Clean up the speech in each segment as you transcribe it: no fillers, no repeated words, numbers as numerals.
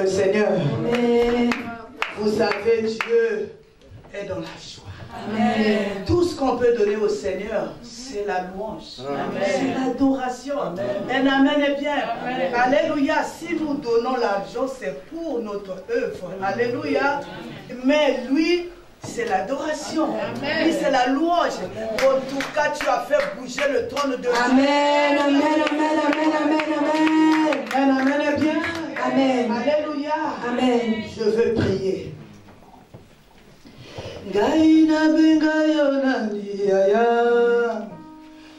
le Seigneur. Amen. Vous savez, Dieu est dans la joie. Amen. Tout ce qu'on peut donner au Seigneur, c'est la louange. C'est l'adoration. Un amen est bien. Amen. Alléluia. Si nous donnons l'argent, c'est pour notre œuvre. Alléluia. Mais lui, c'est l'adoration. Lui, c'est la louange. En tout cas, tu as fait bouger le trône de Dieu. Amen. Amen. Amen. Amen. Amen. Amen. Un amen est bien. Amen. Alléluia. Amen. Je veux prier. Ngai nabenga yo nani aya,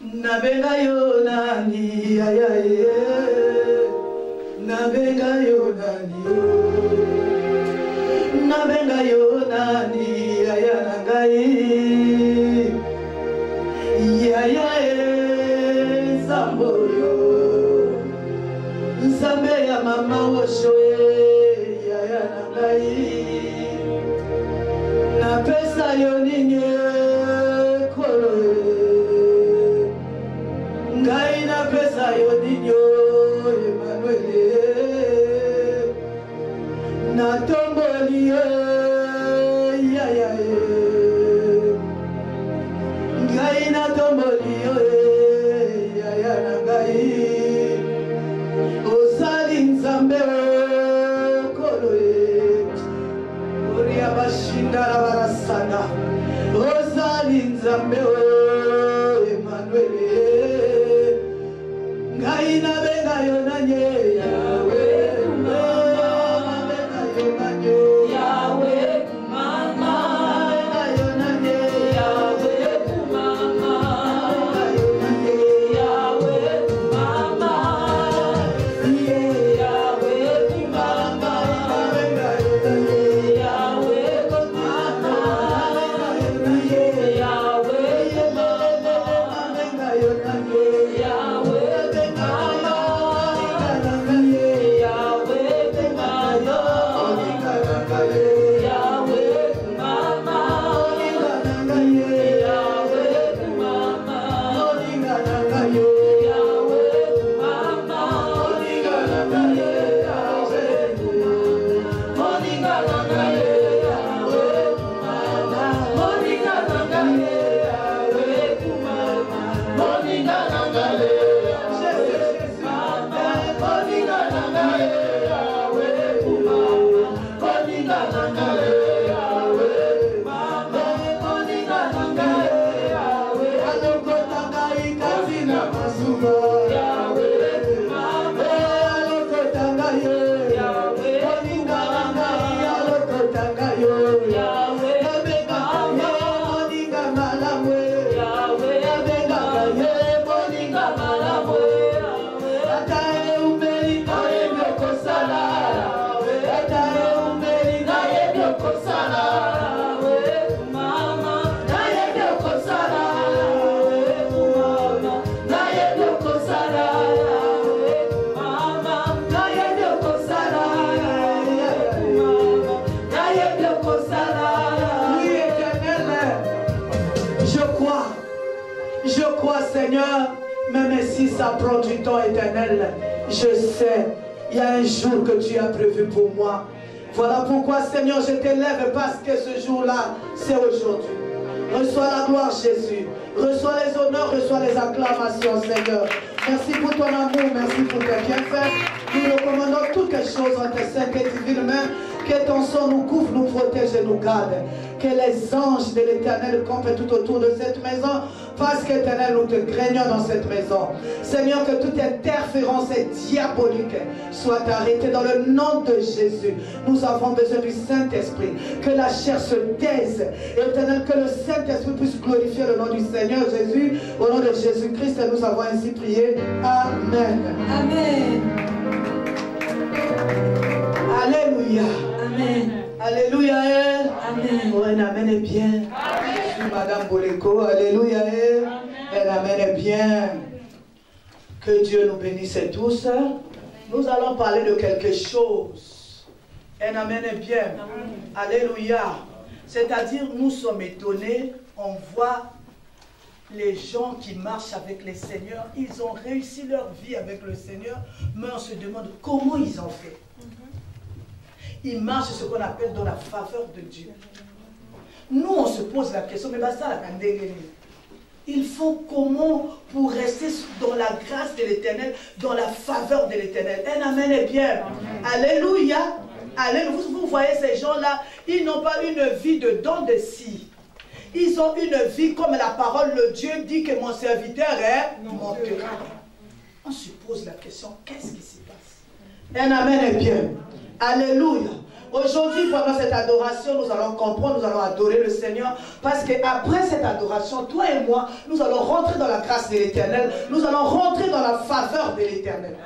nabenga yo nani aya ye, nabenga yo nani yo, nabenga yo nani aya ngai, aya ye zamboyo, zambe ya mama oshoe aya ngai. Napesa yo ninye kolo ngai napesa yo ninyo Emmanuel natomboli ya ya ngai natomboli ya ya ngai osali nzambe kolo Abashindara barasana Ozali nzambe Emmanuel Ngai na benga yo nanye Yahweh Mama benga yo nanye Yahweh Mama benga yo nanye Yahweh Mama benga yo nanye Yahweh Mama Yahweh Mama benga yo nanye Seigneur, même si ça prend du temps éternel, je sais, il y a un jour que tu as prévu pour moi. Voilà pourquoi, Seigneur, je t'élève parce que ce jour-là, c'est aujourd'hui. Reçois la gloire, Jésus. Reçois les honneurs, reçois les acclamations, Seigneur. Merci pour ton amour, merci pour tes bienfaits. Nous recommandons toutes les choses en tes saintes et divines mains. Que ton sang nous couvre, nous protège et nous garde. Que les anges de l'Éternel campent tout autour de cette maison. Parce qu'Éternel, nous te craignons dans cette maison. Seigneur, que toute interférence diabolique soit arrêtée dans le nom de Jésus. Nous avons besoin du Saint-Esprit. Que la chair se taise. Éternel, que le Saint-Esprit puisse glorifier le nom du Seigneur Jésus. Au nom de Jésus-Christ, nous avons ainsi prié. Amen. Amen. Alléluia. Amen. Alléluia. Amen. Oh, un amen est bien. Amen. Madame Boleko, alléluia. Un amen est bien. Que Dieu nous bénisse tous. Nous allons parler de quelque chose. Un amen est bien. Alléluia. C'est-à-dire, nous sommes étonnés, on voit les gens qui marchent avec le Seigneur, ils ont réussi leur vie avec le Seigneur, mais on se demande comment ils ont fait. il marche ce qu'on appelle dans la faveur de Dieu. Nous, on se pose la question, mais ça, ils font comment pour rester dans la grâce de l'Éternel, dans la faveur de l'Éternel? Un amen est bien. Alléluia. Alléluia. Vous voyez ces gens-là, ils n'ont pas une vie de dents de scie. Ils ont une vie comme la parole de Dieu dit que mon serviteur est monté. On se pose la question, qu'est-ce qui se passe? Un amen est bien. Alléluia. Aujourd'hui, pendant cette adoration, nous allons comprendre, nous allons adorer le Seigneur. Parce qu'après cette adoration, toi et moi, nous allons rentrer dans la grâce de l'Éternel. Nous allons rentrer dans la faveur de l'Éternel.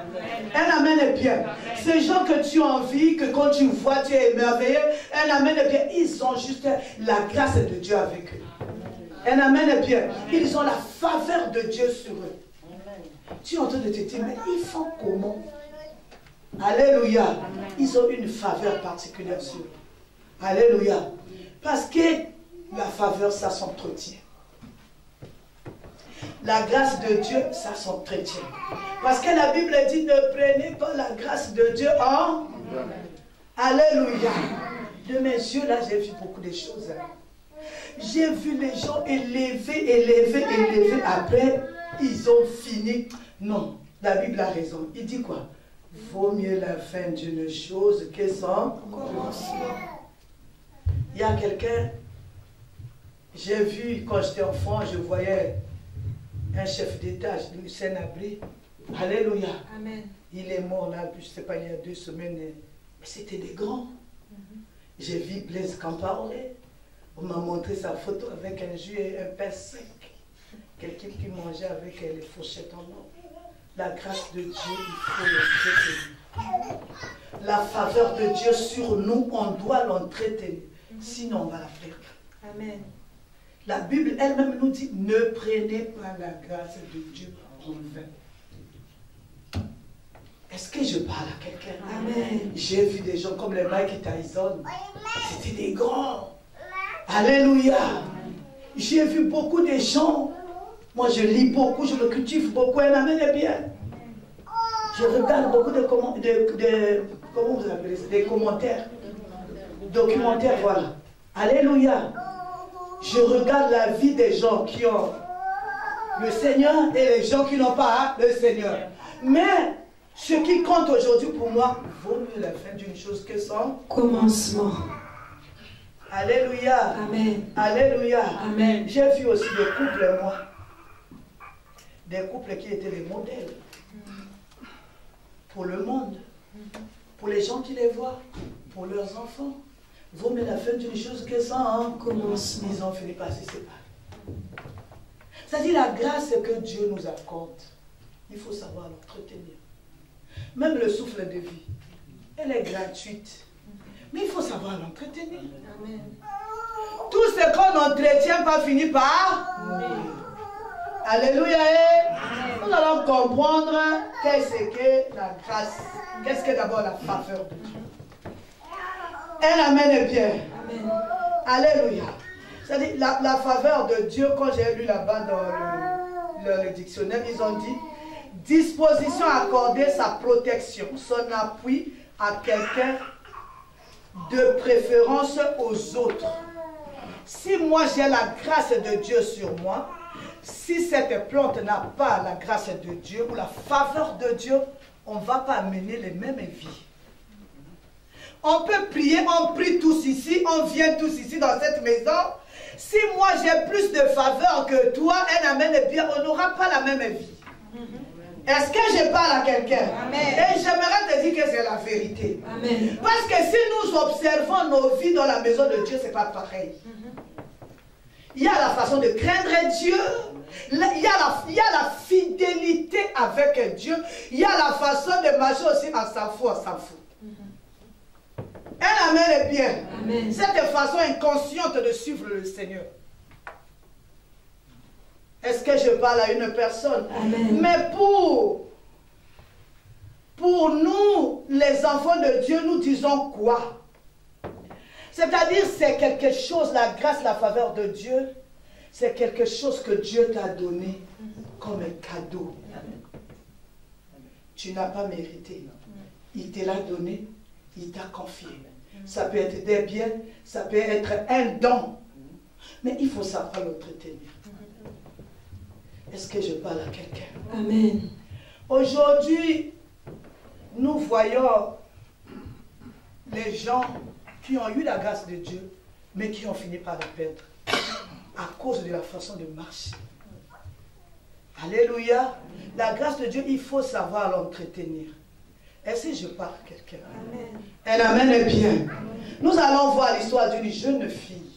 Un amen est bien. Ces gens que tu as envie, que quand tu vois, tu es émerveillé. Un amen est bien. Ils ont juste la grâce de Dieu avec eux. Un amen est bien. Ils ont la faveur de Dieu sur eux. Tu es en train de te dire, mais ils font comment? Alléluia. Ils ont une faveur particulière sur eux. Alléluia. Parce que la faveur, ça s'entretient. La grâce de Dieu, ça s'entretient. Parce que la Bible dit, ne prenez pas la grâce de Dieu en... Alléluia. De mes yeux, là, j'ai vu beaucoup de choses. J'ai vu les gens élevés. Après, ils ont fini. Non, la Bible a raison. Il dit quoi? Vaut mieux la fin d'une chose que son commencement. Il y a quelqu'un, j'ai vu quand j'étais enfant, je voyais un chef d'État, Hussein Abri. Alléluia. Amen. Il est mort là, je ne sais pas, il y a 2 semaines. Mais c'était des grands. J'ai vu Blaise Compaoré. On m'a montré sa photo avec un jus et un pain sec. Quelqu'un qui mangeait avec les fourchettes en or. La grâce de Dieu, il faut l'entretenir. La faveur de Dieu sur nous, on doit l'entretenir. Sinon, on va la perdre. Amen. La Bible elle-même nous dit, ne prenez pas la grâce de Dieu en vain. Est-ce que je parle à quelqu'un? Amen. J'ai vu des gens comme les Mike Tyson. C'était des grands. Alléluia. J'ai vu beaucoup de gens. Moi, je lis beaucoup, je me cultive beaucoup. Un amen est bien. Je regarde beaucoup comment vous appelez ça? Des commentaires. Documentaires, voilà. Alléluia. Je regarde la vie des gens qui ont le Seigneur et les gens qui n'ont pas le Seigneur. Mais ce qui compte aujourd'hui pour moi, vaut mieux la fin d'une chose que son commencement. Alléluia. Amen. Alléluia. Amen. J'ai vu aussi des couples, moi. Des couples qui étaient des modèles. Pour le monde. Pour les gens qui les voient. Pour leurs enfants. Vaut mieux la fin d'une chose que son commencement. Ils ont fini par se séparer. C'est-à-dire la grâce que Dieu nous accorde. Il faut savoir l'entretenir. Même le souffle de vie. Elle est gratuite. Mais il faut savoir l'entretenir. Tout ce qu'on n'entretient pas finit par... Alléluia. Nous allons comprendre qu'est-ce que la grâce. Qu'est-ce que d'abord la faveur de Dieu. Un amen est bien. Amen. Alléluia. C'est-à-dire la faveur de Dieu, quand j'ai lu là-bas dans le dictionnaire, ils ont dit disposition à accorder sa protection, son appui à quelqu'un, de préférence aux autres. Si moi j'ai la grâce de Dieu sur moi, si cette plante n'a pas la grâce de Dieu ou la faveur de Dieu, on ne va pas mener les mêmes vies. On peut prier, on prie tous ici, on vient tous ici dans cette maison. Si moi j'ai plus de faveur que toi, un amen est bien, on n'aura pas la même vie. Est-ce que je parle à quelqu'un? Et j'aimerais te dire que c'est la vérité. Amen. Parce que si nous observons nos vies dans la maison de Dieu, ce n'est pas pareil. Il y a la façon de craindre Dieu. Il y a la fidélité avec Dieu. Il y a la façon de marcher aussi à sa foi, à sa foi. Un amen est bien. Amen. Cette façon inconsciente de suivre le Seigneur. Est-ce que je parle à une personne? Amen. Mais pour nous, les enfants de Dieu, nous disons quoi? C'est-à-dire, c'est quelque chose, la grâce, la faveur de Dieu, c'est quelque chose que Dieu t'a donné comme un cadeau. Tu n'as pas mérité. Il te l'a donné, il t'a confié. Ça peut être des biens, ça peut être un don. Mais il faut savoir l'entretenir. Est-ce que je parle à quelqu'un? Amen. Aujourd'hui, nous voyons les gens qui ont eu la grâce de Dieu, mais qui ont fini par la perdre à cause de la façon de marcher. Alléluia. La grâce de Dieu, il faut savoir l'entretenir. Est-ce que je parle à quelqu'un? Un amen est bien. Nous allons voir l'histoire d'une jeune fille.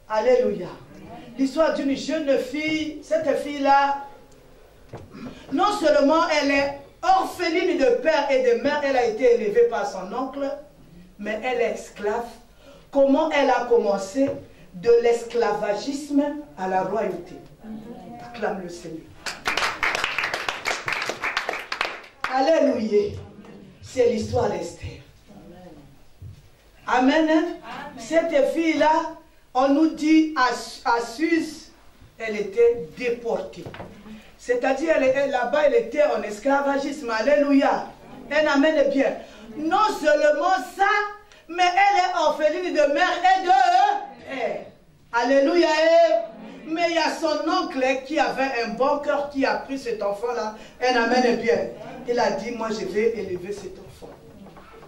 Alléluia. L'histoire d'une jeune fille. Cette fille-là, non seulement elle est orpheline de père et de mère, elle a été élevée par son oncle, mais elle est esclave. Comment elle a commencé? De l'esclavagisme à la royauté. Acclame le Seigneur. Alléluia. C'est l'histoire d'Esther. Amen. Amen. Cette fille-là, on nous dit à Suse, elle était déportée. C'est-à-dire, là-bas, elle était en esclavagisme. Alléluia. Un amen bien. Non seulement ça, mais elle est orpheline de mère et de père. Alléluia. Mais il y a son oncle qui avait un bon cœur qui a pris cet enfant-là. Un amen bien. Il a dit, moi je vais élever cet enfant.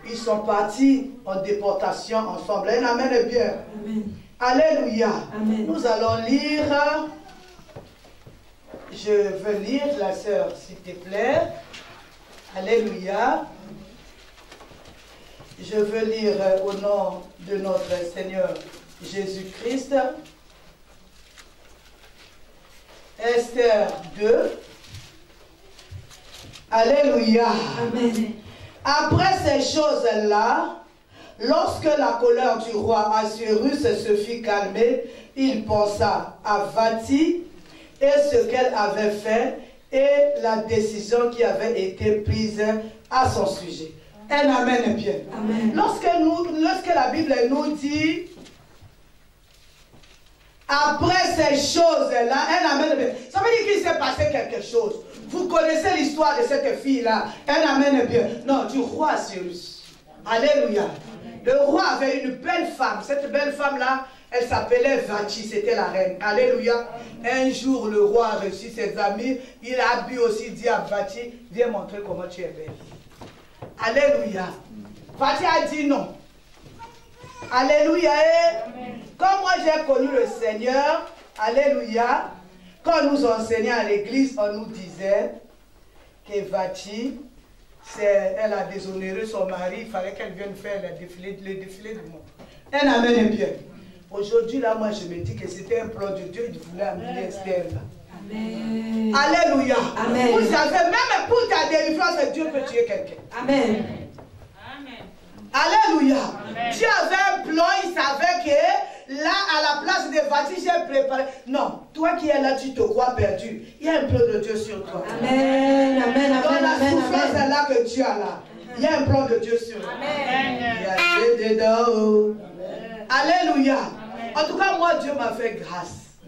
Ils sont partis en déportation ensemble. Un amen bien. Amen. Alléluia. Amen. Nous allons lire. Je veux lire, la sœur, s'il te plaît. Alléluia. Je veux lire au nom de notre Seigneur Jésus-Christ. Esther 2. Alléluia. Amen. Après ces choses-là, lorsque la colère du roi Assuérus se fit calmer, il pensa à Vati et ce qu'elle avait fait et la décision qui avait été prise à son sujet. Un amen bien. Amen. Lorsque la Bible nous dit après ces choses-là, un amen bien. Ça veut dire qu'il s'est passé quelque chose. Vous connaissez l'histoire de cette fille-là. Un amen bien. Non, du roi Assuérus. Alléluia. Le roi avait une belle femme. Cette belle femme-là, elle s'appelait Vati, c'était la reine. Alléluia. Un jour, le roi a reçu ses amis. Il a bu aussi, dit à Vati, viens montrer comment tu es belle. Alléluia. Vati a dit non. Alléluia. Comme moi j'ai connu le Seigneur, alléluia, quand nous enseignait à l'église, on nous disait que Vati, elle a déshonoré son mari, il fallait qu'elle vienne faire le défilé du monde. Un amen bien. Aujourd'hui, là, moi, je me dis que c'était un plan de Dieu, il voulait amener Esther là. Amen. Alléluia. Amen. Vous savez, même pour ta délivrance, Dieu peut tuer quelqu'un. Amen. Alléluia. Amen. Dieu avait un plan, il savait que là, à la place de Vati, j'ai préparé. Non, toi qui es là, tu te crois perdu. Il y a un plan de Dieu sur toi. Amen. Amen. Dans la souffrance là que tu as là, il y a un plan de Dieu sur toi. Amen. Il y a dedans. Alléluia. En tout cas, moi, Dieu m'a fait grâce.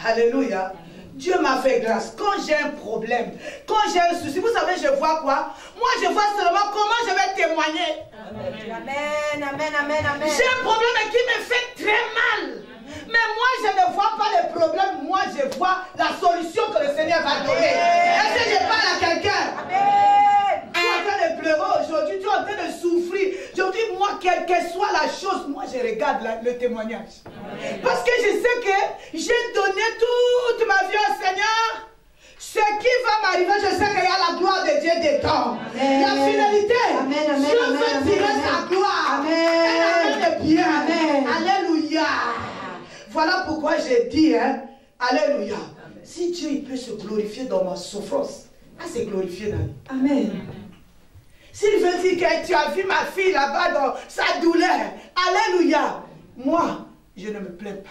Alléluia. Dieu m'a fait grâce. Quand j'ai un problème, quand j'ai un souci, vous savez, je vois quoi? Moi, je vois seulement comment je vais témoigner. Amen, amen, amen, amen. J'ai un problème qui me fait très mal. Mais moi, je ne vois pas les problèmes. Moi, je vois la solution que le Seigneur va donner. Est-ce que je parle à quelqu'un? Amen. Tu es en train de pleurer aujourd'hui, tu es en train de souffrir. Je dis, moi, quelle que soit la chose, moi, je regarde le témoignage. Amen. Parce que je sais que j'ai donné toute ma vie au Seigneur. Ce qui va m'arriver, je sais qu'il y a la gloire de Dieu dedans. Amen. La finalité, amen, amen, Dieu veut tirer sa gloire. Amen. Amen. Bien. Amen. Alléluia. Voilà pourquoi j'ai dit, hein, alléluia. Amen. Si Dieu il peut se glorifier dans ma souffrance, c'est glorifié dans lui. Amen. S'il veut dire que tu as vu ma fille là-bas dans sa douleur, alléluia. Moi, je ne me plains pas.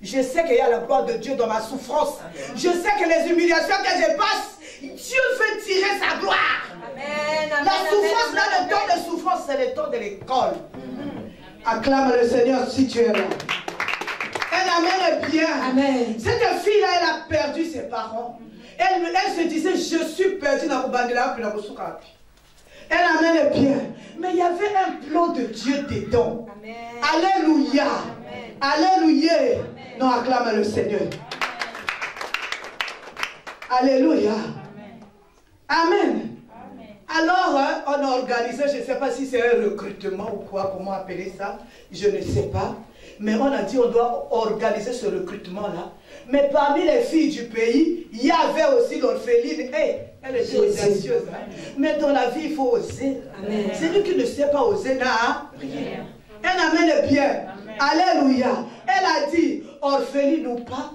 Je sais qu'il y a la gloire de Dieu dans ma souffrance. Amen. Je sais que les humiliations que je passe, Dieu veut tirer sa gloire. Amen. Amen. La souffrance, là, le temps de souffrance, c'est le temps de l'école. Acclame le Seigneur si tu es là. Elle amène bien. Amen. Cette fille-là, elle a perdu ses parents. Elle se disait, je suis perdue dans le bandela, puis dans le soukapi. Un amen est bien. Mais il y avait un plan de Dieu dedans. Amen. Alléluia. Amen. Alléluia. Amen. Non, acclame le Seigneur. Alléluia. Amen. Amen. Alors, on a organisé, je ne sais pas si c'est un recrutement ou quoi, comment appeler ça, je ne sais pas. Mais on a dit on doit organiser ce recrutement-là. Mais parmi les filles du pays, il y avait aussi l'orpheline. Hey, elle était audacieuse. Hein? Mais dans la vie, il faut oser. Celui qui ne sait pas oser n'a rien. Un amen est bien. Amen. Alléluia. Elle a dit, orpheline ou pas,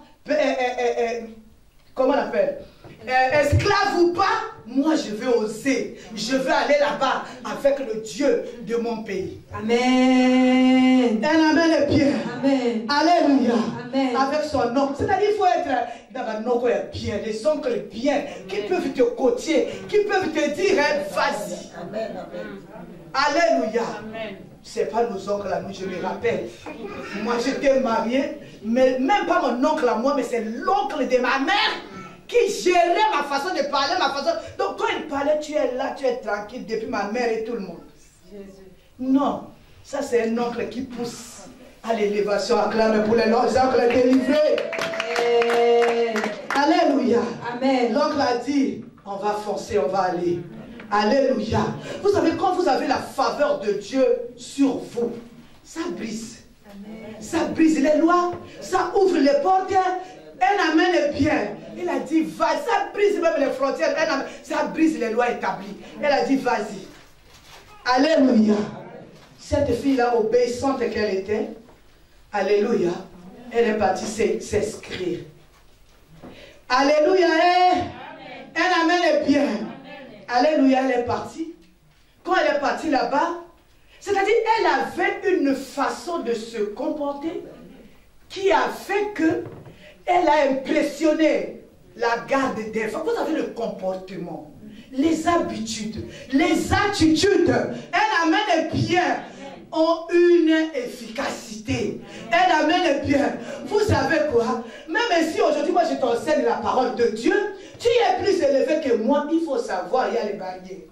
comment on appelle, esclave ou pas, moi je veux oser. Je veux aller là-bas avec le Dieu de mon pays. Amen. Un amen est bien. Amen. Alléluia. Amen. Avec son oncle. C'est-à-dire qu'il faut être dans un oncle bien, des oncles bien, qui peuvent te coacher, qui peuvent te dire, vas-y. Amen. Alléluia. Amen. Ce n'est pas nos oncles à nous, je me rappelle. Moi j'étais mariée, mais même pas mon oncle à moi, mais c'est l'oncle de ma mère qui gérait ma façon de parler, ma façon... Donc quand il parlait, tu es là, tu es tranquille, depuis ma mère et tout le monde. Jésus. Non, ça c'est un oncle qui pousse à l'élévation, acclame pour les oncles délivrés. Alléluia. Amen. L'oncle a dit, on va foncer, on va aller. Alléluia. Vous savez, quand vous avez la faveur de Dieu sur vous, ça brise. Amen. Ça brise les lois, ça ouvre les portes. Un amen est bien. Il a dit, va, ça brise même les frontières. Un amen, ça brise les lois établies. Elle a dit, vas-y. Alléluia. Cette fille-là, obéissante qu'elle était, alléluia, elle est partie s'inscrire. Alléluia. Un amen est bien. Alléluia, elle est partie. Quand elle est partie là-bas, c'est-à-dire elle avait une façon de se comporter qui a fait que elle a impressionné la garde des femmes. Vous avez le comportement, les habitudes, les attitudes. Un amen est bien, ont une efficacité. Un amen est bien. Vous savez quoi? Même si aujourd'hui, moi je t'enseigne la parole de Dieu, tu es plus élevé que moi, il faut savoir, il y a les barrières.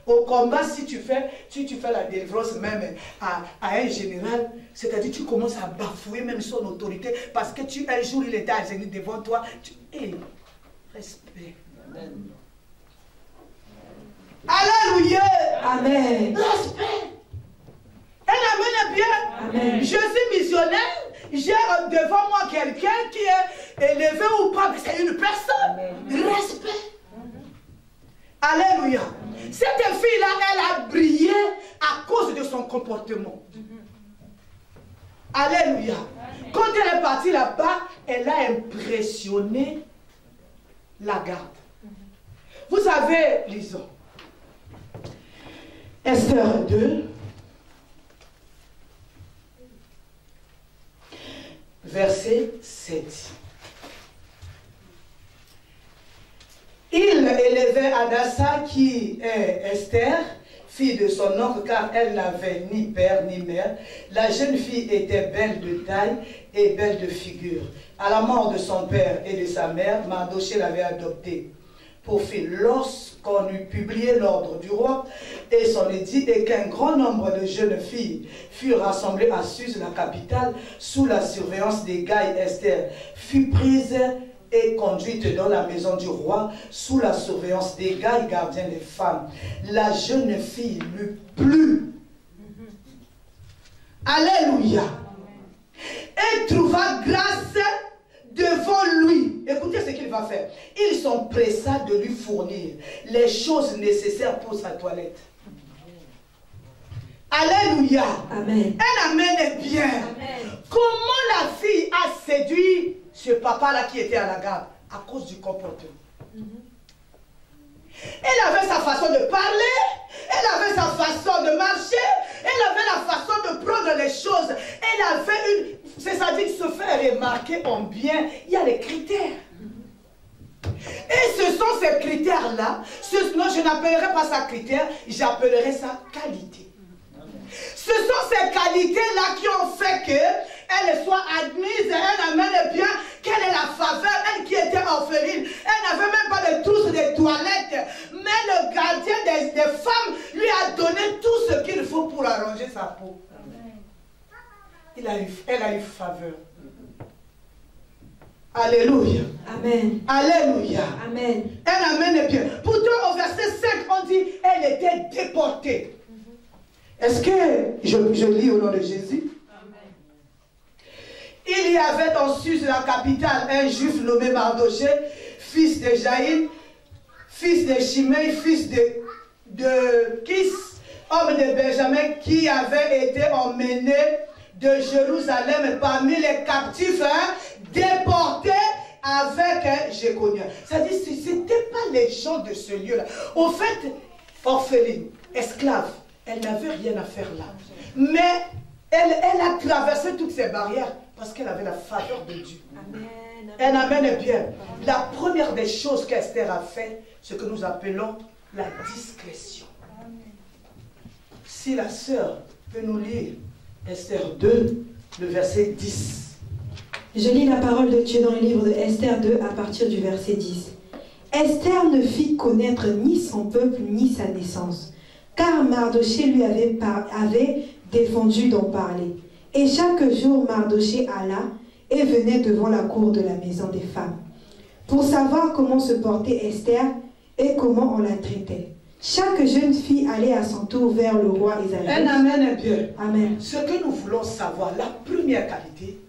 Au combat, si tu fais la délivrance même à un général, c'est-à-dire tu commences à bafouer même son autorité parce que un jour il était à genoux devant toi. Respect. Amen. Alléluia. Amen. Respect. Un amen est bien. Amen. Je suis missionnaire. J'ai devant moi quelqu'un qui est élevé ou pas, mais c'est une personne. Amen. Respect. Alléluia. Cette fille-là, elle a brillé à cause de son comportement. Alléluia. Quand elle est partie là-bas, elle a impressionné la garde. Vous savez, lisons. Esther 2. Verset 7. Il élevait Hadassa qui est Esther, fille de son oncle, car elle n'avait ni père ni mère. La jeune fille était belle de taille et belle de figure. À la mort de son père et de sa mère, Mardochée l'avait adoptée pour fille. Lorsqu'on eut publié l'ordre du roi et son édit, et qu'un grand nombre de jeunes filles furent rassemblées à Suse, la capitale, sous la surveillance des Gaï, Esther fut prise et conduite dans la maison du roi sous la surveillance des Gaï, gardiens des femmes. La jeune fille lui plut. Alléluia. Et trouva grâce devant lui. Écoutez ce qu'il va faire. Il s'empressa de lui fournir les choses nécessaires pour sa toilette. Alléluia. Amen. Un amen est bien. Amen. Comment la fille a séduit ce papa-là qui était à la garde? À cause du comportement. Elle avait sa façon de parler, elle avait sa façon de marcher, elle avait la façon de prendre les choses. Elle avait une... C'est-à-dire se faire remarquer en bien, il y a les critères. Et ce sont ces critères-là, sinon je n'appellerai pas ça critère, j'appellerai ça qualité. Ce sont ces qualités-là qui ont fait qu'elle soit admise, elle amène bien, quelle est la faveur, elle qui était orpheline, elle n'avait même pas de trousse de toilette, mais le gardien des femmes sa peau. Elle a eu faveur. Alléluia. Amen. Alléluia. Amen. Un amen est bien. Pourtant, au verset 5, on dit elle était déportée. Est-ce que je lis au nom de Jésus? Il y avait dans Suse, la capitale, un juif nommé Mardoché, fils de Jaïn, fils de Shimei, fils de Kis, homme de Benjamin, qui avait été emmené de Jérusalem parmi les captifs, déportés avec Jéconia. C'est-à-dire, ce n'était pas les gens de ce lieu-là. Au fait, orpheline, esclave, elle n'avait rien à faire là. Mais elle a traversé toutes ces barrières parce qu'elle avait la faveur de Dieu. Un amen est bien. La première des choses qu'Esther a fait, ce que nous appelons la discrétion. Si la sœur peut nous lire Esther 2, le verset 10. Je lis la parole de Dieu dans le livre de Esther 2 à partir du verset 10. Esther ne fit connaître ni son peuple ni sa naissance, car Mardoché lui avait défendu d'en parler. Et chaque jour, Mardoché alla et venait devant la cour de la maison des femmes, pour savoir comment se portait Esther et comment on la traitait. Chaque jeune fille allait à son tour vers le roi Isaïe. Un amen est bien. Amen. Ce que nous voulons savoir, la première qualité,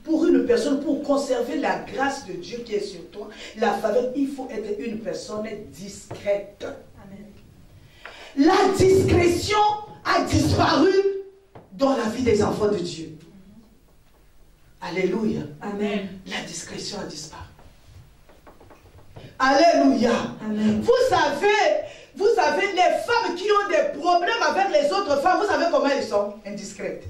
pour une personne, pour conserver la grâce de Dieu qui est sur toi, la faveur, il faut être une personne discrète. Amen. La discrétion a disparu dans la vie des enfants de Dieu. Alléluia. Amen. La discrétion a disparu. Alléluia. Amen. Vous savez, les femmes qui ont des problèmes avec les autres femmes, vous savez comment elles sont? Indiscrètes.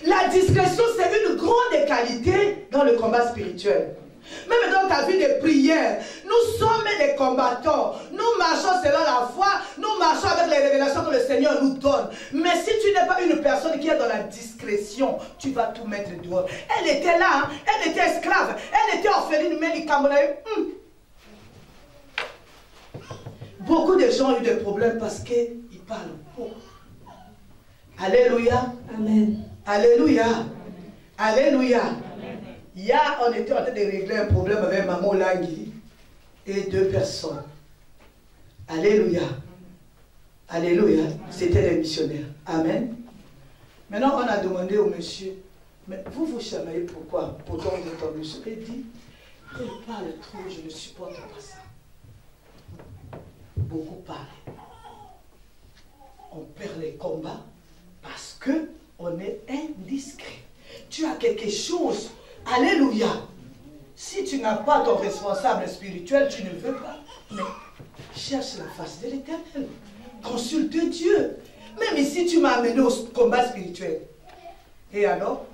La discrétion, c'est une grande qualité dans le combat spirituel. Même dans ta vie de prière, nous sommes des combattants. Nous marchons selon la foi, nous marchons avec les révélations que le Seigneur nous donne. Mais si tu n'es pas une personne qui est dans la discrétion, tu vas tout mettre dehors. Elle était là, hein? Elle était esclave, elle était orpheline, mais les Camerounais. Beaucoup de gens ont eu des problèmes parce qu'ils parlent beaucoup. Alléluia. Amen. Alléluia. Alléluia. Hier, on était en train de régler un problème avec Maman Langui et 2 personnes. Alléluia. Alléluia. C'était les missionnaires. Amen. Maintenant, on a demandé au monsieur, mais vous chamaillez pourquoi? Pourtant, vous êtes un monsieur. Il dit, elle parle trop, je ne supporte pas ça. Beaucoup parlent. On perd les combats parce qu'on est indiscret. Tu as quelque chose. Alléluia. Si tu n'as pas ton responsable spirituel, tu ne veux pas. Mais cherche la face de l'Éternel. Consulte Dieu. Même ici, tu m'as amené au combat spirituel. Et alors,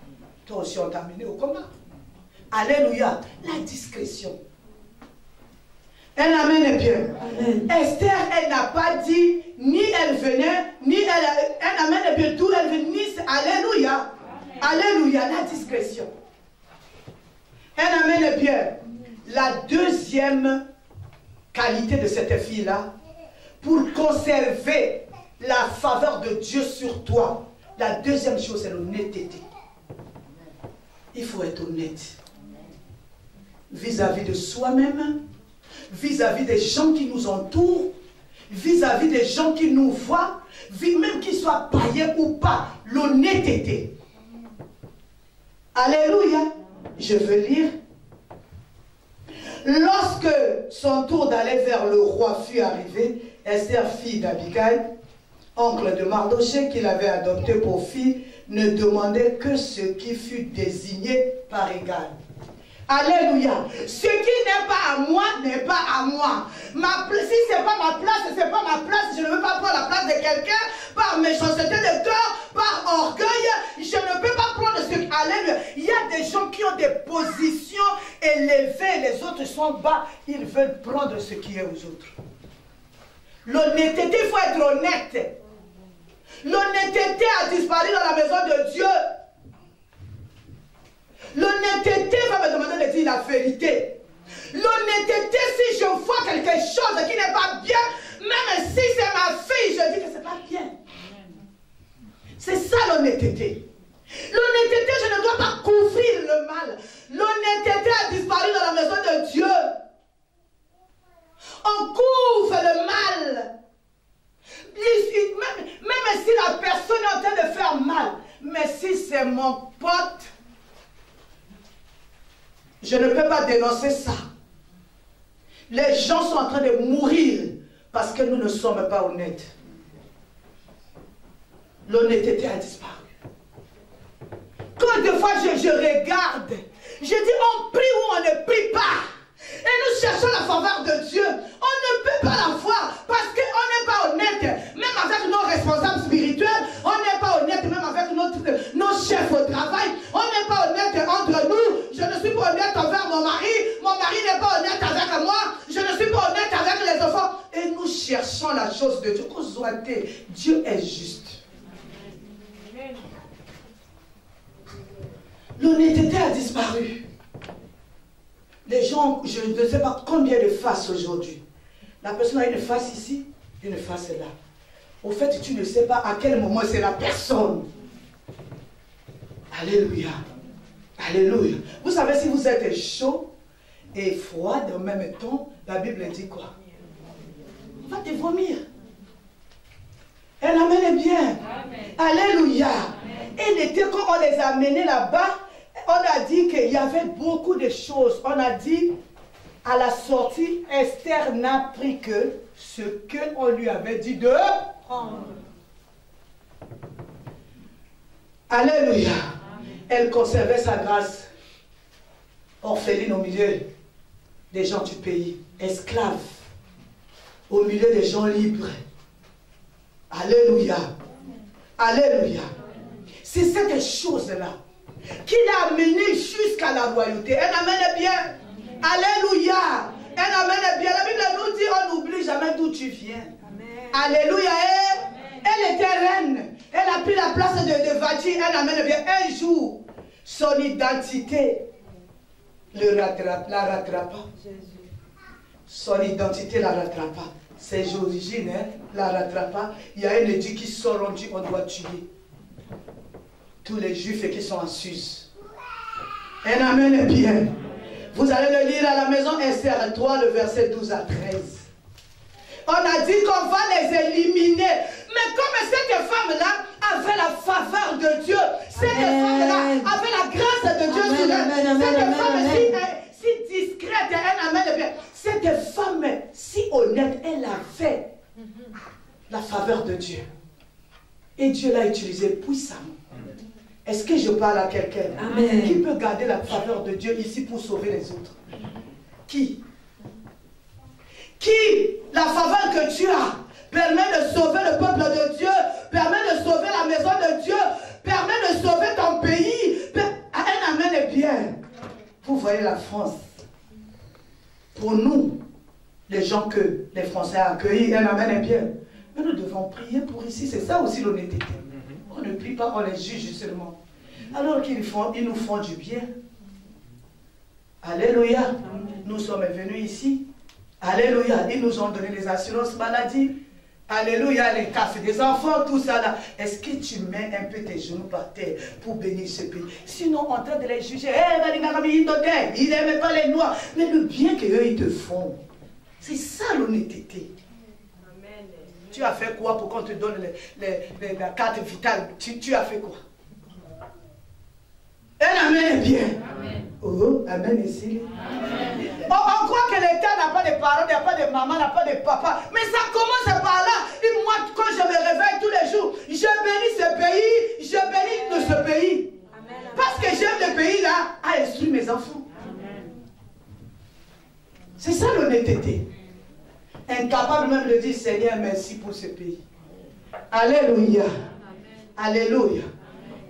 toi aussi, on t'a amené au combat. Alléluia. La discrétion. Un amen est bien. Amen. Esther, elle n'a pas dit, ni elle venait, ni elle. Un amen est bien, d'où elle venait, ni. Alléluia. Amen. Alléluia, la discrétion. Un amen est bien. La deuxième qualité de cette fille-là, pour conserver la faveur de Dieu sur toi, la deuxième chose, c'est l'honnêteté. Il faut être honnête vis-à-vis de soi-même, vis-à-vis des gens qui nous entourent, vis-à-vis des gens qui nous voient, même qu'ils soient païens ou pas, l'honnêteté. Alléluia. Je veux lire. Lorsque son tour d'aller vers le roi fut arrivé, Esther, fille d'Abigaïl, oncle de Mardoché, qu'il avait adopté pour fille, ne demandait que ce qui fut désigné par égal. Alléluia. Ce qui n'est pas à moi n'est pas à moi. Si ce n'est pas ma place, ce n'est pas ma place. Je ne veux pas prendre la place de quelqu'un par méchanceté de cœur, par orgueil. Je ne peux pas prendre ce qui... Alléluia. Il y a des gens qui ont des positions élevées, les autres sont bas. Ils veulent prendre ce qui est aux autres. L'honnêteté, il faut être honnête. L'honnêteté a disparu dans la maison de Dieu. L'honnêteté va me demander de dire la vérité. L'honnêteté, si je vois quelque chose qui n'est pas bien, même si c'est ma fille, je dis que ce n'est pas bien. L'honnêteté a disparu dans la maison de Dieu. On couvre le mal. Même si la personne est en train de faire mal, mais si c'est mon pote, je ne peux pas dénoncer ça. Les gens sont en train de mourir parce que nous ne sommes pas honnêtes. L'honnêteté a disparu. Quand des fois je regarde, je dis on prie ou on ne prie pas. Et nous cherchons la faveur de Dieu. On ne peut pas la voir parce qu'on n'est pas honnête. Même avec nos responsables spirituels, on n'est pas honnête. Même avec nos chefs au travail, on n'est pas honnête entre nous. Je ne suis pas honnête envers mon mari n'est pas honnête avec moi. Je ne suis pas honnête avec les enfants. Et nous cherchons la chose de Dieu. Dieu est juste. L'honnêteté a disparu. Les gens, je ne sais pas combien de faces aujourd'hui. La personne a une face ici, une face là. Au fait, tu ne sais pas à quel moment c'est la personne. Alléluia. Alléluia. Vous savez, si vous êtes chaud et froid en même temps, la Bible dit quoi? On va te vomir. Elle amène bien. Amen. Alléluia. Amen. Et l'été, quand on les a amenés là-bas, on a dit qu'il y avait beaucoup de choses. On a dit, à la sortie, Esther n'a pris que ce qu'on lui avait dit de prendre. Alléluia. Elle conservait sa grâce. Orpheline au milieu des gens du pays. Esclave. Au milieu des gens libres. Alléluia. Alléluia. C'est cette chose-là qui l'a amenée jusqu'à la royauté. Elle amène bien. Alléluia. Elle amène bien. La Bible nous dit, on n'oublie jamais d'où tu viens. Amen. Alléluia. Elle était reine. Elle a pris la place de Vadi. Elle amène bien. Un jour, son identité la rattrapa. Son identité la rattrapa. Ses origines la rattrapa. Il y a un édit qui sort, on dit on doit tuer tous les juifs qui sont en Suisse. Un amen bien. Vous allez le lire à la maison Esther 3, le verset 12 à 13. On a dit qu'on va les éliminer. Mais comme cette femme-là avait la faveur de Dieu, cette femme-là avait la grâce de Dieu sur elle, cette femme si discrète, elle amène bien. Cette femme si honnête, elle avait la faveur de Dieu. Et Dieu l'a utilisée puissamment. Est-ce que je parle à quelqu'un qui peut garder la faveur de Dieu ici pour sauver les autres? Qui? La faveur que tu as permet de sauver le peuple de Dieu, permet de sauver la maison de Dieu, permet de sauver ton pays. Un amen bien. Vous voyez la France. Pour nous, les gens que les Français ont accueillis, un amen bien. Mais nous devons prier pour ici. C'est ça aussi l'honnêteté. On ne prie pas, on les juge seulement. Alors qu'ils nous font du bien. Alléluia. Nous sommes venus ici. Alléluia. Ils nous ont donné les assurances maladie. Alléluia. Les cafés des enfants, tout ça là. Est-ce que tu mets un peu tes genoux par terre pour bénir ce pays? Sinon, en train de les juger. Il n'aime pas les noirs. Mais le bien qu'eux, ils te font. C'est ça l'honnêteté. Tu as fait quoi pour qu'on te donne la carte vitale? Tu as fait quoi? Un amen bien. Amen. Oh, amen ici. Amen. On croit que l'État n'a pas de parents, n'a pas de maman, n'a pas de papa. Mais ça commence par là. Et moi, quand je me réveille tous les jours, je bénis ce pays, je bénis de ce pays. Amen. Parce que j'aime le pays là à instruire mes enfants. C'est ça l'honnêteté. Incapable même de dire Seigneur, merci pour ce pays. Alléluia. Alléluia.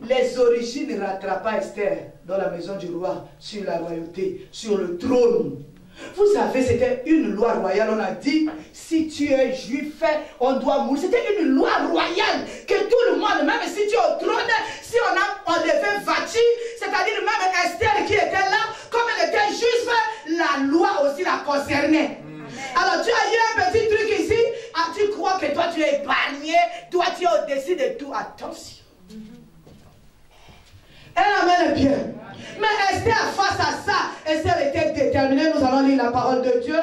Les origines ne rattrapent pas Esther dans la maison du roi, sur la royauté, sur le trône. Vous savez, c'était une loi royale. On a dit, si tu es juif, on doit mourir. C'était une loi royale que tout le monde, même si tu es au trône, si on devait Vati, c'est-à-dire même Esther qui était là, comme elle était juive, la loi aussi la concernait. Alors tu as eu un petit truc ici, tu crois que toi tu es épargné, toi tu es au-dessus de tout. Attention. Elle amène bien. Mais Esther, face à ça, Esther était déterminée. Nous allons lire la parole de Dieu.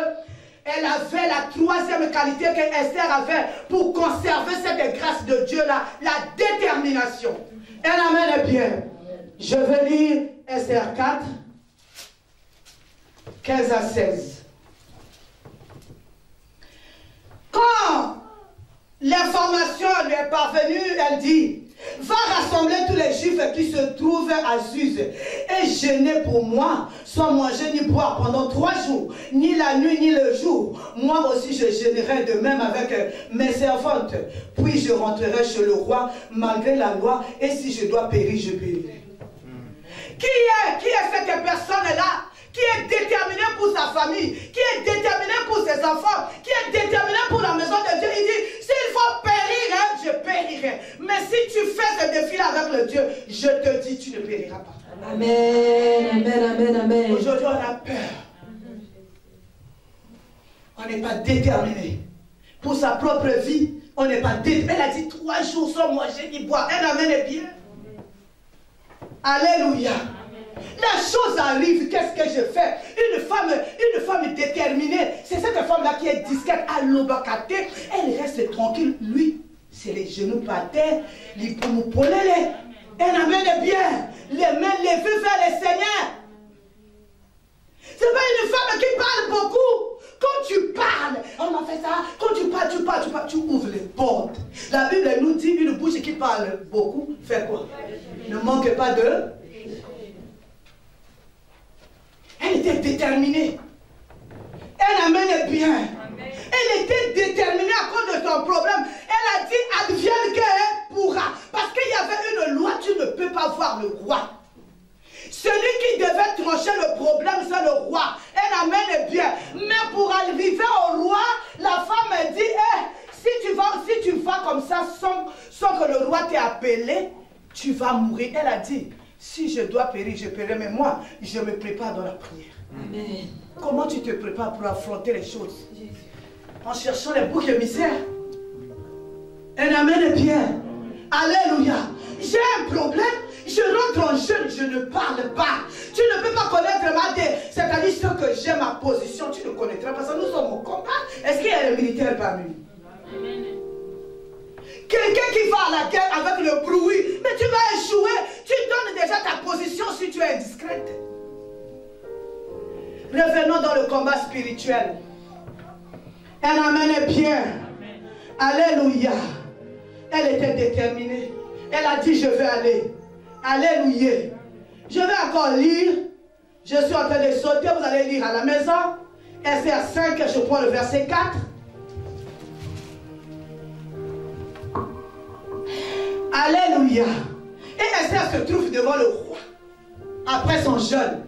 Elle avait la troisième qualité que Esther avait pour conserver cette grâce de Dieu-là, la détermination. Elle amène bien. Je vais lire Esther 4, 15 à 16. Quand l'information lui est parvenue, elle dit: va rassembler tous les Juifs qui se trouvent à Suse et jeûner pour moi, soit manger ni boire pendant 3 jours, ni la nuit ni le jour. Moi aussi je jeûnerai de même avec mes servantes. Puis je rentrerai chez le roi malgré la loi, et si je dois périr, je périrai. Qui est cette personne-là qui est déterminée pour sa famille, qui est déterminée pour ses enfants, qui est déterminée pour la maison de Dieu? Il dit: s'il faut périr, je périrai. Mais si tu fais ce défi-là avec le Dieu, je te dis, tu ne périras pas. Amen, amen, amen, amen. Aujourd'hui, on a peur. On n'est pas déterminé. Pour sa propre vie, on n'est pas déterminé. Elle a dit 3 jours sans manger ni boire. Elle amène bien. Alléluia. La chose arrive, qu'est-ce que je fais? Une femme déterminée, c'est cette femme-là qui est discrète à l'obacate. Elle reste tranquille. Lui, c'est les genoux par terre, les poumons. Elle amène bien les mains levées vers le Seigneur. C'est pas une femme qui parle beaucoup. Quand tu parles, on m'a fait ça. Quand tu parles, tu ouvres les portes. La Bible nous dit: une bouche qui parle beaucoup fait quoi? Ne manque pas de. Elle était déterminée. Elle amène bien. Elle était déterminée à cause de son problème. Elle a dit: advienne qu'elle pourra. Parce qu'il y avait une loi, tu ne peux pas voir le roi. Celui qui devait trancher le problème, c'est le roi. Elle amène bien. Mais pour arriver au roi, la femme dit: si tu vas comme ça sans que le roi t'ait appelé, tu vas mourir. Elle a dit: si je dois périr, je périrai. Mais moi, je me prépare dans la prière. Amen. Comment tu te prépares pour affronter les choses? En cherchant les boucs émissaires. Elle amène bien. Alléluia. J'ai un problème. Je rentre en jeûne, je ne parle pas. Tu ne peux pas connaître ma dé. C'est-à-dire ce que j'ai, ma position, tu ne connaîtras pas. Parce que nous sommes au combat. Est-ce qu'il y a des militaires parmi nous? Quelqu'un qui va à la guerre avec le bruit, mais tu vas échouer. Tu donnes déjà ta position si tu es indiscrète. Revenons dans le combat spirituel. Elle amène bien. Alléluia. Elle était déterminée. Elle a dit: je vais aller. Alléluia. Je vais encore lire. Je suis en train de sauter. Vous allez lire à la maison. Esther 5, je prends le verset 4. Alléluia. Et Esther se trouve devant le roi. Après son jeûne.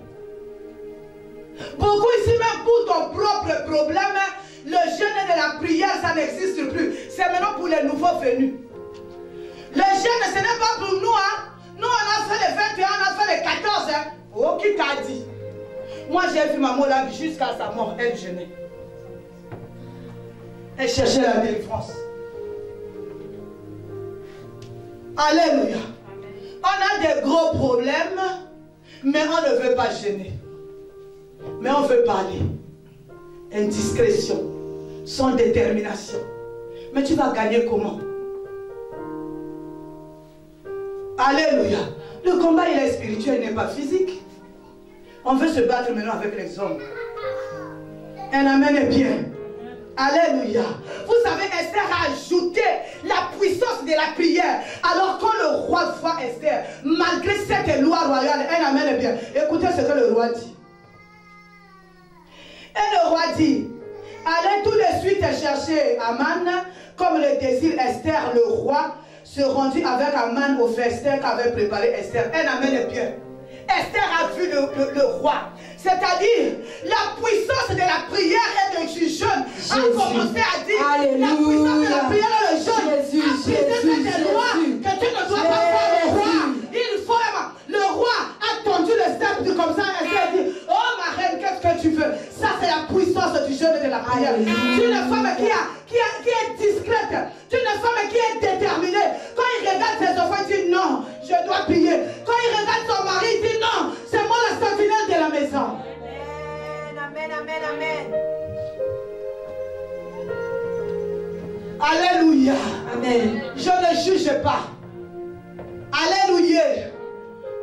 Beaucoup ici, même pour ton propre problème, le jeûne et de la prière, ça n'existe plus. C'est maintenant pour les nouveaux venus. Le jeûne, ce n'est pas pour nous. Nous, on a fait les 21, on a fait les 14. Oh, qui t'a dit? Moi, j'ai vu maman là jusqu'à sa mort. Elle jeûnait. Elle cherchait la délivrance. Alléluia. On a des gros problèmes, mais on ne veut pas jeûner. Mais on veut parler. Indiscrétion, sans détermination. Mais tu vas gagner comment? Alléluia. Le combat, il est spirituel, il n'est pas physique. On veut se battre maintenant avec les hommes. Un amen bien. Alléluia. Vous savez, Esther a ajouté la puissance de la prière. Alors quand le roi voit Esther, malgré cette loi royale, un amen bien. Écoutez ce que le roi dit. Et le roi dit: allez tout de suite chercher Aman, comme le désire Esther. Le roi se rendit avec Aman au festin qu'avait préparé Esther. Elle amène bien. Esther a vu le roi. C'est-à-dire, la puissance de la prière et du jeûne a commencé à dire: alléluia. La puissance de la prière et le jeûne a brisé cette loi que tu ne dois pas faire le roi. Il faut aimer. Le roi a tendu le sceptre comme ça. Esther a dit: oh ma reine, qu'est-ce que tu veux? Ça, c'est la puissance du jeûne et de la prière. Tu es une femme qui est discrète. Tu es une femme qui est déterminée. Quand il regarde ses enfants, il dit: non, je dois prier. Quand il regarde son mari, il dit: non, c'est moi maison. Amen, amen, amen. Alléluia. Amen. Je ne juge pas. Alléluia.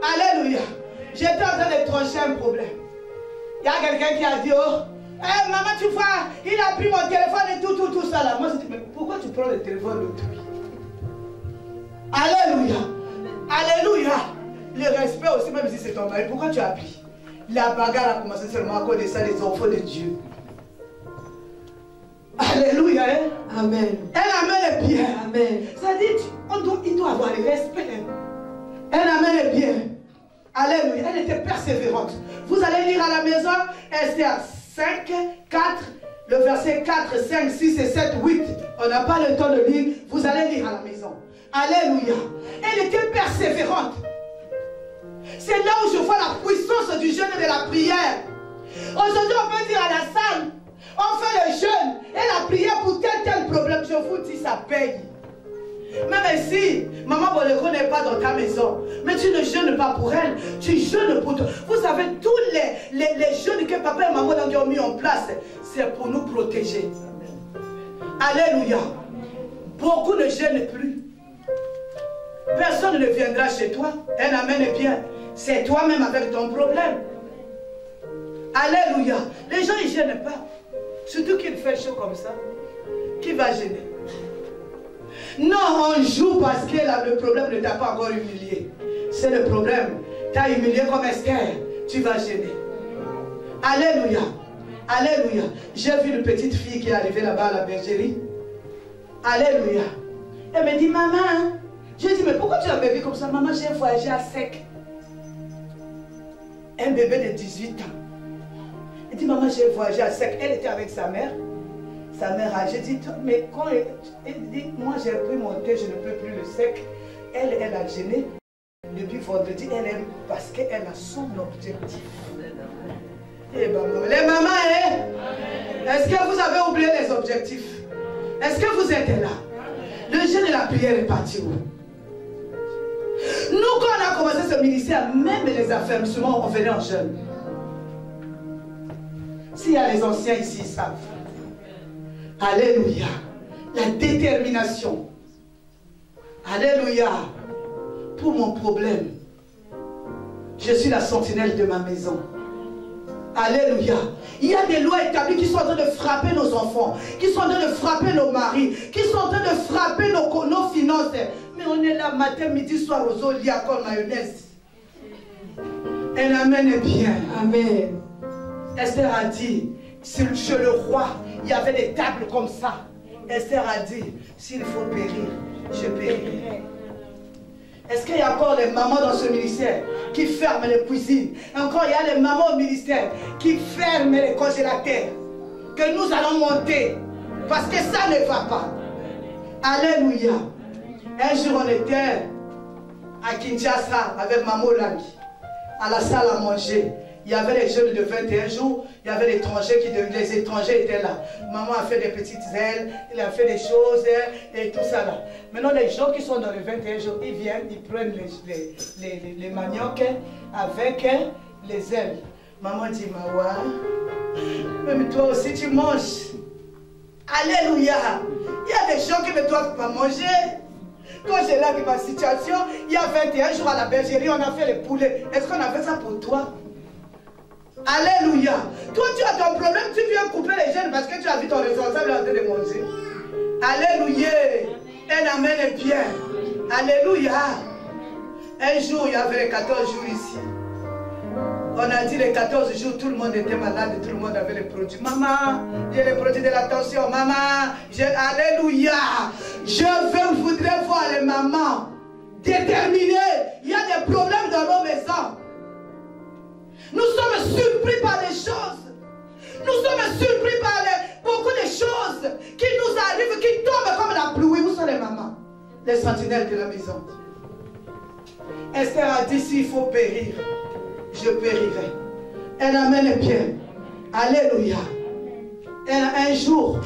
Alléluia. J'étais en train de trancher un problème. Il y a quelqu'un qui a dit, oh, hey, maman, tu vois, il a pris mon téléphone et tout ça là. Moi, je dis, mais pourquoi tu prends le téléphone d'autrui? Alléluia. Alléluia. Le respect aussi, même si c'est ton mari, pourquoi tu as pris? La bagarre a commencé seulement à cause de ça, les enfants de Dieu. Alléluia. Hein? Amen. Un amen est bien. Amen. Ça dit, il doit avoir le respect. Un amen est bien. Alléluia. Elle était persévérante. Vous allez lire à la maison Esther 5, 4, le verset 4, 5, 6 et 7, 8. On n'a pas le temps de lire. Vous allez lire à la maison. Alléluia. Elle était persévérante. C'est là où je vois la puissance du jeûne et de la prière. Aujourd'hui, on peut dire à la salle, on fait le jeûne et la prière pour tel problème. Je vous dis, ça paye. Même si maman Boleko n'est pas dans ta maison, mais tu ne jeûnes pas pour elle, tu jeûnes pour toi. Vous savez, tous les jeûnes que papa et maman ont mis en place, c'est pour nous protéger. Alléluia. Beaucoup ne jeûnent plus. Personne ne viendra chez toi. Un amen est bien. C'est toi-même avec ton problème. Alléluia. Les gens ne gênent pas. Surtout qu'il fait chaud comme ça. Qui va gêner? Non, on joue parce que le problème ne t'a pas encore humilié. C'est le problème. Tu as humilié comme Esther. Tu vas gêner. Alléluia. Alléluia. J'ai vu une petite fille qui est arrivée là-bas à la bergerie. Alléluia. Elle me dit, maman, je dis, mais pourquoi tu as bébé comme ça? Maman, j'ai voyagé à sec. Un bébé de 18 ans. Elle dit, maman, j'ai voyagé à sec. Elle était avec sa mère. Sa mère a dit, mais quand elle dit, moi j'ai pris mon thé, je ne peux plus le sec. Elle a gêné. Depuis vendredi, elle aime parce qu'elle a son objectif. Et ben, les mamans, hein? Est-ce que vous avez oublié les objectifs? Est-ce que vous êtes là? Le jeûne et la prière est parti où? Nous, quand on a commencé ce ministère, même les affermissements, on venait en jeûne. S'il y a les anciens ici, ils savent. Alléluia. La détermination. Alléluia. Pour mon problème, je suis la sentinelle de ma maison. Alléluia. Il y a des lois établies qui sont en train de frapper nos enfants, qui sont en train de frapper nos maris, qui sont en train de frapper nos finances. Mais on est là matin, midi, soir aux eaux, lia comme mayonnaise. Un amen est bien. Amen. Esther a dit, chez le roi, il y avait des tables comme ça. Esther a dit, s'il faut périr, je périrai. Est-ce qu'il y a encore les mamans dans ce ministère qui ferment les cuisines? Et encore, il y a les mamans au ministère qui ferment les congélateurs. Que nous allons monter. Parce que ça ne va pas. Alléluia. Un jour, on était à Kinshasa avec Maman Lami, à la salle à manger. Il y avait les jeunes de 21 jours, il y avait les étrangers étaient là. Maman a fait des petites ailes, il a fait des choses et tout ça là. Maintenant, les gens qui sont dans les 21 jours, ils viennent, ils prennent les maniocs avec les ailes. Maman dit, Mawa, même toi aussi tu manges. Alléluia. Il y a des gens qui ne doivent pas manger. Quand j'ai là ma situation, il y a 21 jours à la bergerie, on a fait les poulets. Est-ce qu'on a fait ça pour toi? Alléluia. Toi, tu as ton problème, tu viens couper les jeunes parce que tu as vu ton responsable en train de manger. Alléluia. Un amen est bien. Alléluia. Un jour, il y avait les 14 jours ici. On a dit les 14 jours, tout le monde était malade, tout le monde avait les produits. Maman, j'ai les produits de la tension. Maman, alléluia. Je voudrais voir les mamans déterminées. Il y a des problèmes dans nos maisons. Nous sommes surpris par les choses. Nous sommes surpris par beaucoup de choses qui nous arrivent, qui tombent comme la pluie. Où sont les mamans? Les sentinelles de la maison. Esther a dit, s'il faut périr, je périrai. Un amen est bien. Alléluia. Un jour,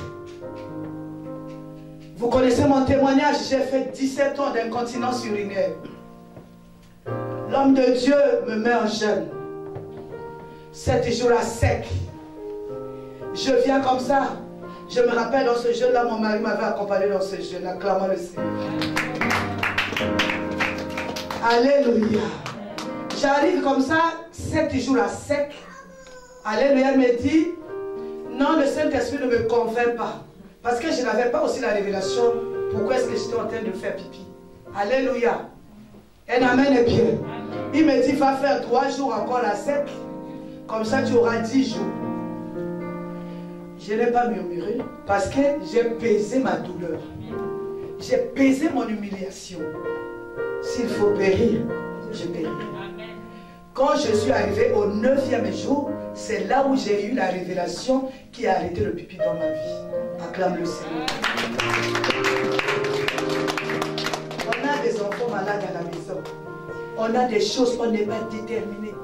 vous connaissez mon témoignage, j'ai fait 17 ans d'incontinence urinaire. L'homme de Dieu me met en jeûne. 7 jours à sec. Je viens comme ça. Je me rappelle dans ce jeûne-là, mon mari m'avait accompagné dans ce jeûne, acclamant le Seigneur. Alléluia. J'arrive comme ça, 7 jours à sec. Alléluia, me dit, non, le Saint-Esprit ne me convainc pas. Parce que je n'avais pas aussi la révélation. Pourquoi est-ce que j'étais en train de faire pipi? Alléluia. Un amen est bien. Il me dit, va faire 3 jours encore à sec. Comme ça, tu auras 10 jours. Je n'ai pas murmuré parce que j'ai pesé ma douleur. J'ai pesé mon humiliation. S'il faut périr, je périrai. Quand je suis arrivé au 9e jour, c'est là où j'ai eu la révélation qui a arrêté le pipi dans ma vie. Acclame le Seigneur. On a des enfants malades à la maison. On a des choses qu'on n'est pas déterminées.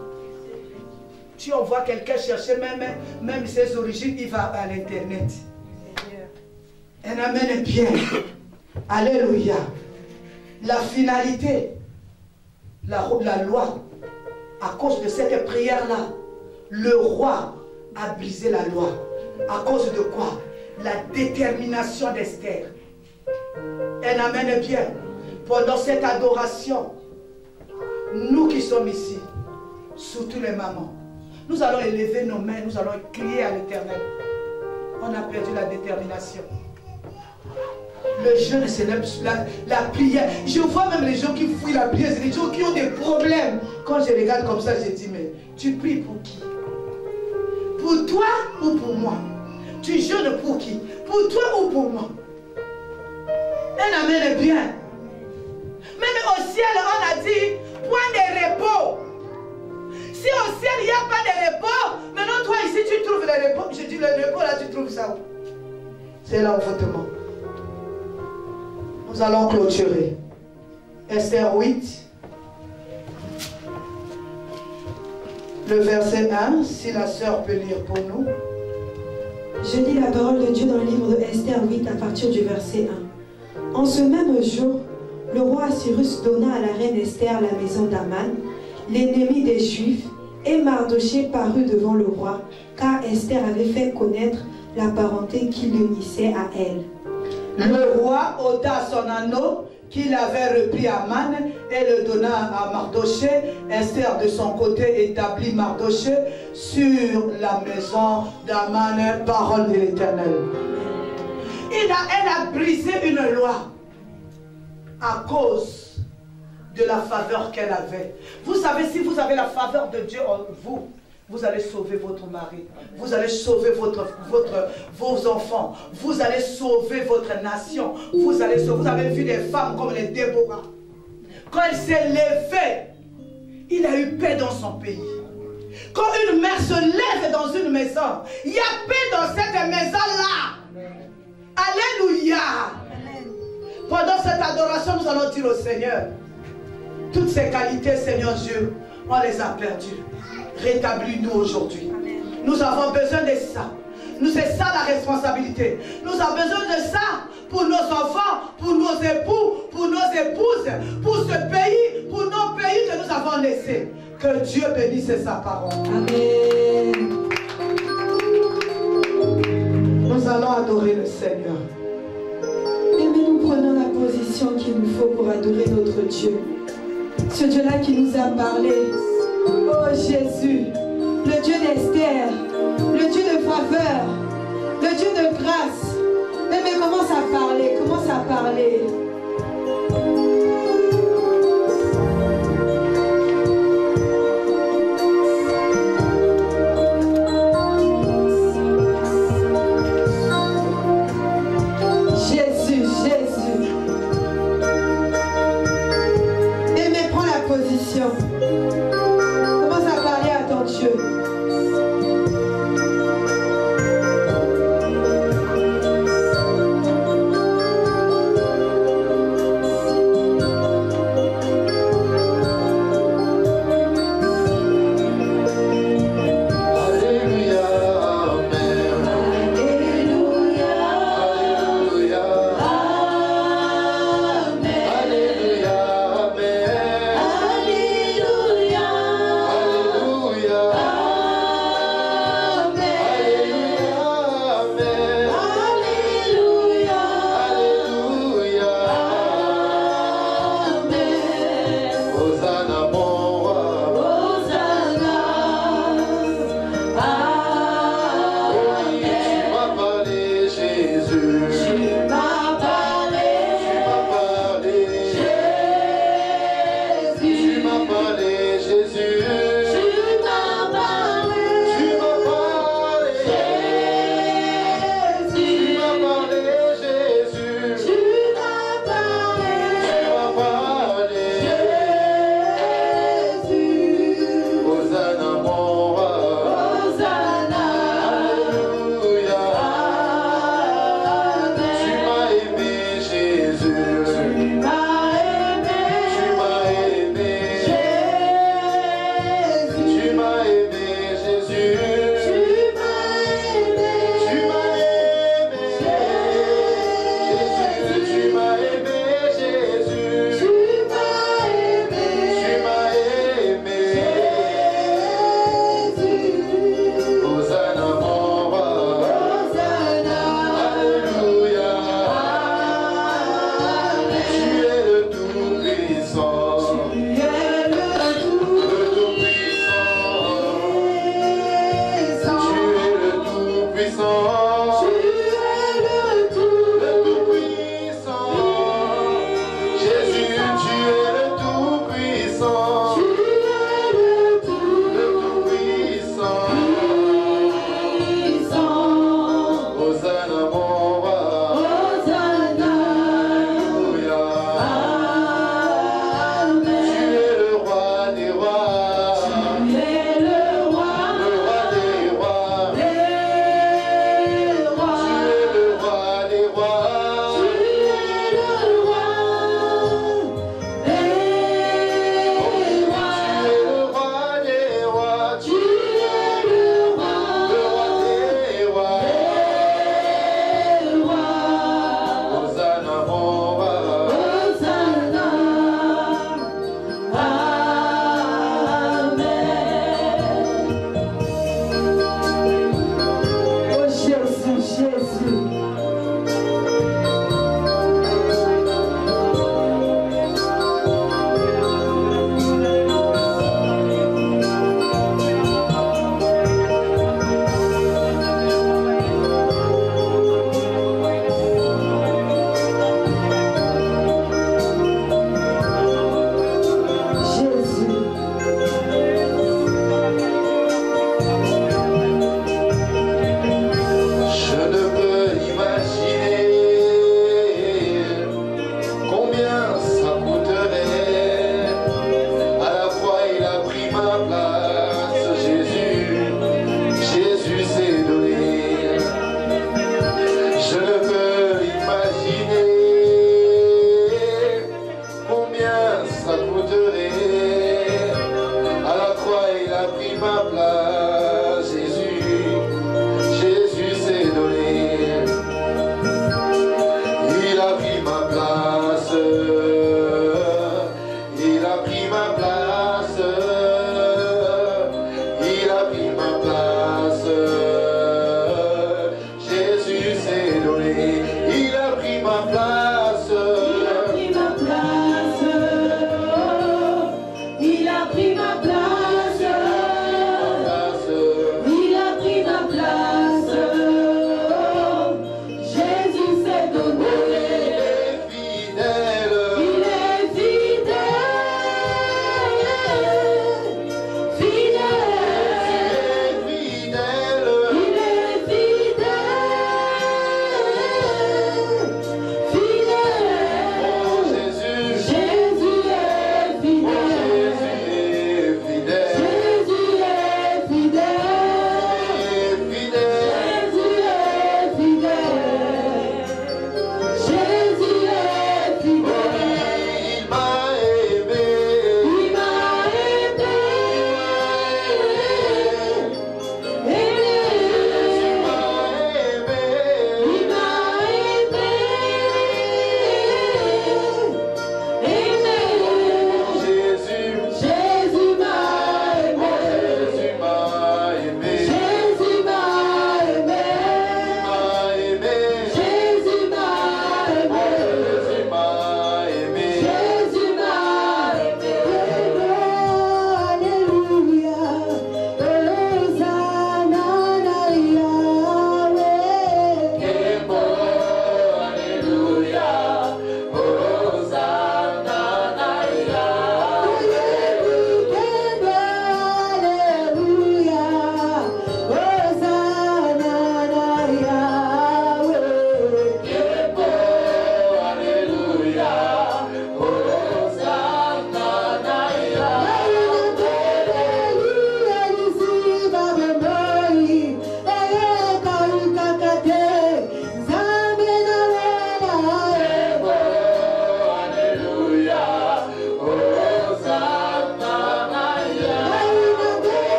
Si on voit quelqu'un chercher même ses origines, il va à l'internet. Un amen est bien. Alléluia. La finalité, la loi, à cause de cette prière-là, le roi a brisé la loi. À cause de quoi? La détermination d'Esther. Un amen est bien. Pendant cette adoration, nous qui sommes ici, surtout les mamans, nous allons élever nos mains, nous allons crier à l'Éternel. On a perdu la détermination. Le jeûne, c'est la prière. Je vois même les gens qui fuient la prière, c'est les gens qui ont des problèmes. Quand je regarde comme ça, je dis, mais tu pries pour qui? Pour toi ou pour moi? Tu jeûnes pour qui? Pour toi ou pour moi? Un amen est bien. Même au ciel, on a dit, point de repos. Si au ciel, il n'y a pas de repos, maintenant toi ici, tu trouves le repos. Je dis, le repos là, tu trouves ça où? C'est l'envoûtement. Nous allons clôturer. Esther 8. Le verset 1, si la sœur peut lire pour nous. Je lis la parole de Dieu dans le livre de Esther 8 à partir du verset 1. En ce même jour, le roi Assyrus donna à la reine Esther la maison d'Aman, l'ennemi des Juifs, et Mardochée parut devant le roi, car Esther avait fait connaître la parenté qui l'unissait à elle. Le roi ôta son anneau qu'il avait repris à Aman et le donna à Mardochée. Esther de son côté établit Mardochée sur la maison d'Aman, parole de l'Éternel. Elle a brisé une loi à cause de la faveur qu'elle avait. Vous savez, si vous avez la faveur de Dieu en vous, vous allez sauver votre mari, vous allez sauver vos enfants, vous allez sauver votre nation, vous avez vu des femmes comme les Déborah. Quand elle s'est levée, il a eu paix dans son pays. Quand une mère se lève dans une maison, il y a paix dans cette maison-là. Alléluia. Pendant cette adoration, nous allons dire au Seigneur, toutes ces qualités, Seigneur Dieu, on les a perdues. Rétablis-nous aujourd'hui. Nous avons besoin de ça. C'est ça la responsabilité. Nous avons besoin de ça pour nos enfants, pour nos époux, pour nos épouses, pour ce pays, pour nos pays que nous avons laissés. Que Dieu bénisse sa parole. Amen. Nous allons adorer le Seigneur. Et nous prenons la position qu'il nous faut pour adorer notre Dieu. Ce Dieu-là qui nous a parlé. Oh Jésus, le Dieu d'Esther, le Dieu de faveur, le Dieu de grâce. Mais commence à parler, commence à parler.